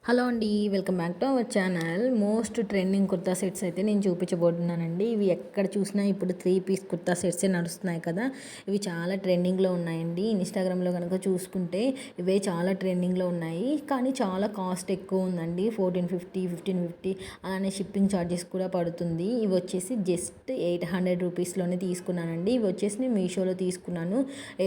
Hello అండి, welcome back to our channel. Most trending kurta sets అయితే నేను చూపించబోతున్నానండి. ఇవి ఎక్కడ చూసినా ఇప్పుడు 3 పీస్ కుర్తా సెట్సే నడుస్తున్నాయి కదా. ఇవి చాలా ట్రెండింగ్లో ఉన్నాయండి. ఇన్స్టాగ్రామ్లో కనుక చూసుకుంటే ఇవే చాలా ట్రెండింగ్లో ఉన్నాయి. కానీ చాలా కాస్ట్ ఎక్కువ ఉందండి. 1450, 1550 అలానే షిప్పింగ్ ఛార్జెస్ కూడా పడుతుంది. ఇవి వచ్చేసి జస్ట్ 800 రూపీస్లోనే తీసుకున్నానండి. ఇవి వచ్చేసి నేను మీషోలో తీసుకున్నాను.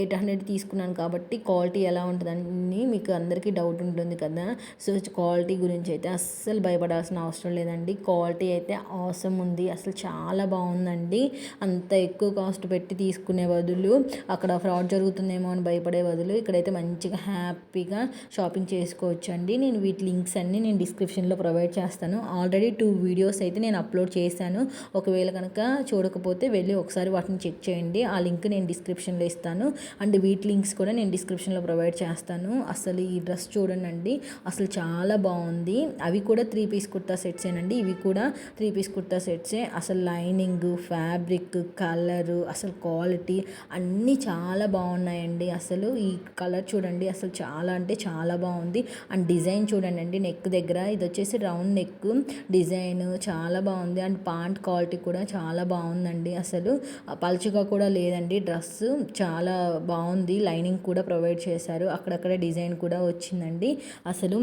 800 తీసుకున్నాను కాబట్టి క్వాలిటీ ఎలా ఉంటుందని మీకు అందరికీ డౌట్ ఉంటుంది కదా. సో క్వాలిటీ గురించి అయితే అస్సలు భయపడాల్సిన అవసరం లేదండి. క్వాలిటీ అయితే ఆసమ్ ఉంది. అసలు చాలా బాగుందండి. అంత ఎక్కువ కాస్ట్ పెట్టి తీసుకునే బదులు అక్కడ ఫ్రాడ్ జరుగుతుందేమో అని భయపడే బదులు ఇక్కడైతే మంచిగా హ్యాపీగా షాపింగ్ చేసుకోవచ్చు అండి. నేను వీటి లింక్స్ అన్నీ నేను డిస్క్రిప్షన్లో ప్రొవైడ్ చేస్తాను. ఆల్రెడీ 2 వీడియోస్ అయితే నేను అప్లోడ్ చేశాను. ఒకవేళ కనుక చూడకపోతే వెళ్ళి ఒకసారి వాటిని చెక్ చేయండి. ఆ లింక్ నేను డిస్క్రిప్షన్లో ఇస్తాను. అండ్ వీటి లింక్స్ కూడా నేను డిస్క్రిప్షన్లో ప్రొవైడ్ చేస్తాను. అసలు ఈ డ్రెస్ చూడండి, అసలు చాలా బాగుంది. అవి కూడా 3 పీస్ కుర్తా సెట్సేనండి. ఇవి కూడా 3 పీస్ కుర్తా సెట్సే. అసలు లైనింగ్, ఫ్యాబ్రిక్, కలరు, అసలు క్వాలిటీ అన్నీ చాలా బాగున్నాయండి. అసలు ఈ కలర్ చూడండి, అసలు చాలా అంటే చాలా బాగుంది. అండ్ డిజైన్ చూడండి, నెక్ దగ్గర ఇది వచ్చేసి రౌండ్ నెక్ డిజైన్ చాలా బాగుంది. అండ్ పాంట్ క్వాలిటీ కూడా చాలా బాగుందండి. అసలు పలుచగా కూడా లేదండి. డ్రెస్ చాలా బాగుంది. లైనింగ్ కూడా ప్రొవైడ్ చేశారు. అక్కడక్కడ డిజైన్ కూడా వచ్చిందండి. అసలు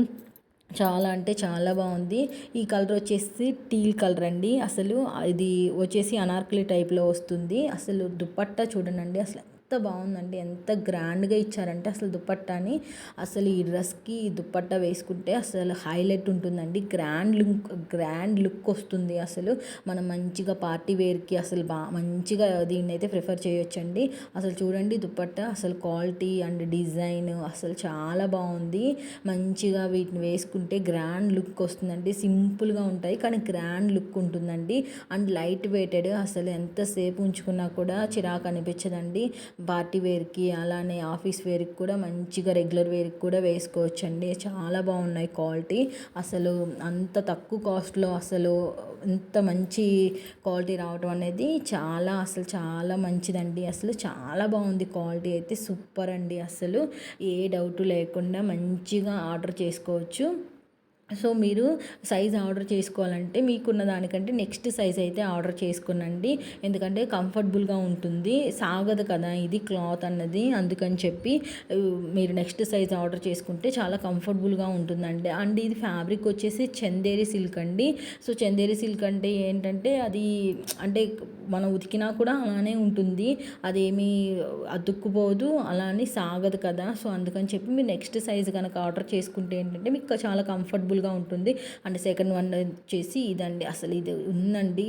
చాలా అంటే చాలా బాగుంది. ఈ కలర్ వచ్చేసి టీల్ కలర్ అండి. అసలు ఇది వచ్చేసి అనార్కలి టైప్లో వస్తుంది. అసలు దుపట్టా చూడండి, అసలు ఎంత బాగుందండి. ఎంత గ్రాండ్గా ఇచ్చారంటే అసలు దుపట్టాని, అసలు ఈ డ్రెస్కి ఈ దుపట్టా వేసుకుంటే అసలు హైలైట్ ఉంటుందండి. గ్రాండ్ లుక్ వస్తుంది. అసలు మనం మంచిగా పార్టీ వేర్కి అసలు మంచిగా దీన్ని అయితే ప్రిఫర్ చేయొచ్చండి. అసలు చూడండి దుపట్టా అసలు క్వాలిటీ అండ్ డిజైన్ అసలు చాలా బాగుంది. మంచిగా వీటిని వేసుకుంటే గ్రాండ్ లుక్ వస్తుందండి. సింపుల్గా ఉంటాయి కానీ గ్రాండ్ లుక్ ఉంటుందండి. అండ్ లైట్ వెయిటెడ్, అసలు ఎంతసేపు ఉంచుకున్నా కూడా చిరాకు అనిపించదండి. పార్టీ వేర్కి అలానే ఆఫీస్ వేర్కి కూడా మంచిగా రెగ్యులర్ వేర్కి కూడా వేసుకోవచ్చండి. చాలా బాగున్నాయి క్వాలిటీ. అసలు అంత తక్కువ కాస్ట్లో అసలు ఇంత మంచి క్వాలిటీ రావడం అనేది అసలు చాలా మంచిదండి. అసలు చాలా బాగుంది. క్వాలిటీ అయితే సూపర్ అండి. అసలు ఏ డౌట్ లేకుండా మంచిగా ఆర్డర్ చేసుకోవచ్చు. సో మీరు సైజ్ ఆర్డర్ చేసుకోవాలంటే మీకున్న దానికంటే నెక్స్ట్ సైజ్ అయితే ఆర్డర్ చేసుకునండి. ఎందుకంటే కంఫర్టబుల్గా ఉంటుంది. సాగదు కదా ఇది క్లాత్ అన్నది. అందుకని చెప్పి మీరు నెక్స్ట్ సైజ్ ఆర్డర్ చేసుకుంటే చాలా కంఫర్టబుల్గా ఉంటుందండి. అండ్ ఇది ఫ్యాబ్రిక్ వచ్చేసి చందేరి సిల్క్ అండి. సో చందేరి సిల్క్ అంటే ఏంటంటే అది అంటే మనం ఉతికినా కూడా అలానే ఉంటుంది. అదేమీ అతుక్కుపోదు, అలానే సాగదు కదా. సో అందుకని చెప్పి మీరు నెక్స్ట్ సైజ్ కనుక ఆర్డర్ చేసుకుంటే ఏంటంటే మీకు చాలా కంఫర్టబుల్గా ఉంటుంది. అండ్ సెకండ్ వన్ వచ్చేసి ఇదండి. అసలు ఇది ఉందండి,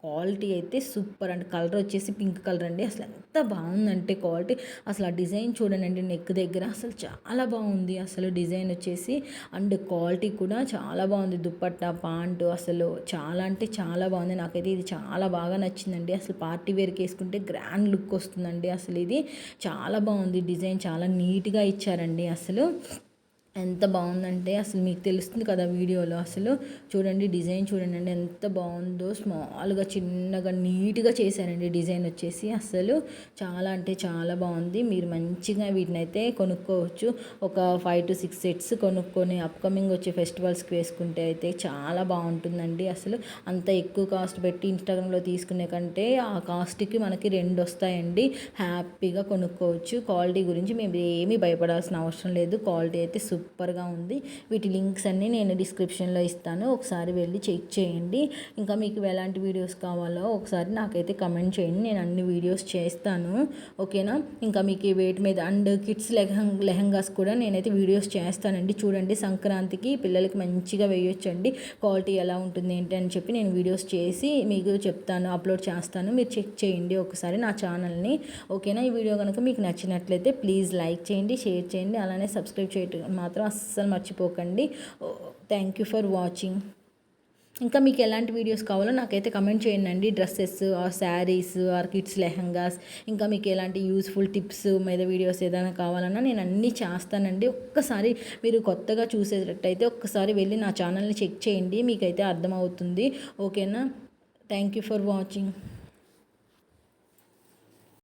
క్వాలిటీ అయితే సూపర్ అండి. కలర్ వచ్చేసి పింక్ కలర్ అండి. అసలు ఎంత బాగుందంటే క్వాలిటీ. అసలు ఆ డిజైన్ చూడండి, నెక్ దగ్గర అసలు చాలా బాగుంది. అసలు డిజైన్ వచ్చేసి అండ్ క్వాలిటీ కూడా చాలా బాగుంది. దుపట్టా, పాంటు అసలు చాలా అంటే చాలా బాగుంది. నాకైతే ఇది చాలా బాగా నచ్చిందండి. అసలు పార్టీ వేర్కి వేసుకుంటే గ్రాండ్ లుక్ వస్తుందండి. అసలు ఇది చాలా బాగుంది. డిజైన్ చాలా నీట్గా ఇచ్చారండి. అసలు ఎంత బాగుందంటే అసలు మీకు తెలుస్తుంది కదా వీడియోలో. అసలు చూడండి డిజైన్ చూడండి ఎంత బాగుందో. స్మాల్గా చిన్నగా నీట్గా చేశారండి డిజైన్ వచ్చేసి. అసలు చాలా అంటే చాలా బాగుంది. మీరు మంచిగా వీటిని అయితే కొనుక్కోవచ్చు. ఒక 5 to 6 సెట్స్ కొనుక్కొని అప్కమింగ్ వచ్చే ఫెస్టివల్స్కి వేసుకుంటే అయితే చాలా బాగుంటుందండి. అసలు అంత ఎక్కువ కాస్ట్ పెట్టి ఇన్స్టాగ్రామ్లో తీసుకునే కంటే ఆ కాస్ట్కి మనకి 2 వస్తాయండి. హ్యాపీగా కొనుక్కోవచ్చు. క్వాలిటీ గురించి మేము ఏమీ భయపడాల్సిన అవసరం లేదు. క్వాలిటీ అయితే సూపర్గా ఉంది. వీటి లింక్స్ అన్నీ నేను డిస్క్రిప్షన్లో ఇస్తాను. ఒకసారి వెళ్ళి చెక్ చేయండి. ఇంకా మీకు ఎలాంటి వీడియోస్ కావాలో ఒకసారి నాకైతే కమెంట్ చేయండి. నేను అన్ని వీడియోస్ చేస్తాను. ఓకేనా. ఇంకా మీకు వేటి మీద అండ్ కిడ్స్ లెహంగాస్ కూడా నేనైతే వీడియోస్ చేస్తానండి. చూడండి సంక్రాంతికి పిల్లలకి మంచిగా వేయొచ్చండి. క్వాలిటీ ఎలా ఉంటుంది ఏంటి అని చెప్పి నేను వీడియోస్ చేసి మీకు చెప్తాను, అప్లోడ్ చేస్తాను. మీరు చెక్ చేయండి ఒకసారి నా ఛానల్ని. ఓకేనా. ఈ వీడియో కనుక మీకు నచ్చినట్లయితే ప్లీజ్ లైక్ చేయండి, షేర్ చేయండి, అలానే సబ్స్క్రైబ్ చేయడం మాత్రం అస్సలు మర్చిపోకండి. Thank you for watching. ఇంకా మీకు ఎలాంటి వీడియోస్ కావాలో నాకైతే కమెంట్ చేయండి. Dresses or saris or kids lehengas, ఇంకా మీకు ఎలాంటి యూస్ఫుల్ టిప్స్ మీద వీడియోస్ ఏదైనా కావాలన్నా నేను అన్నీ చేస్తానండి. ఒక్కసారి మీరు కొత్తగా చూసేటట్టయితే ఒక్కసారి వెళ్ళి నా ఛానల్ని చెక్ చేయండి, మీకైతే అర్థమవుతుంది. ఓకేనా. Thank you for watching.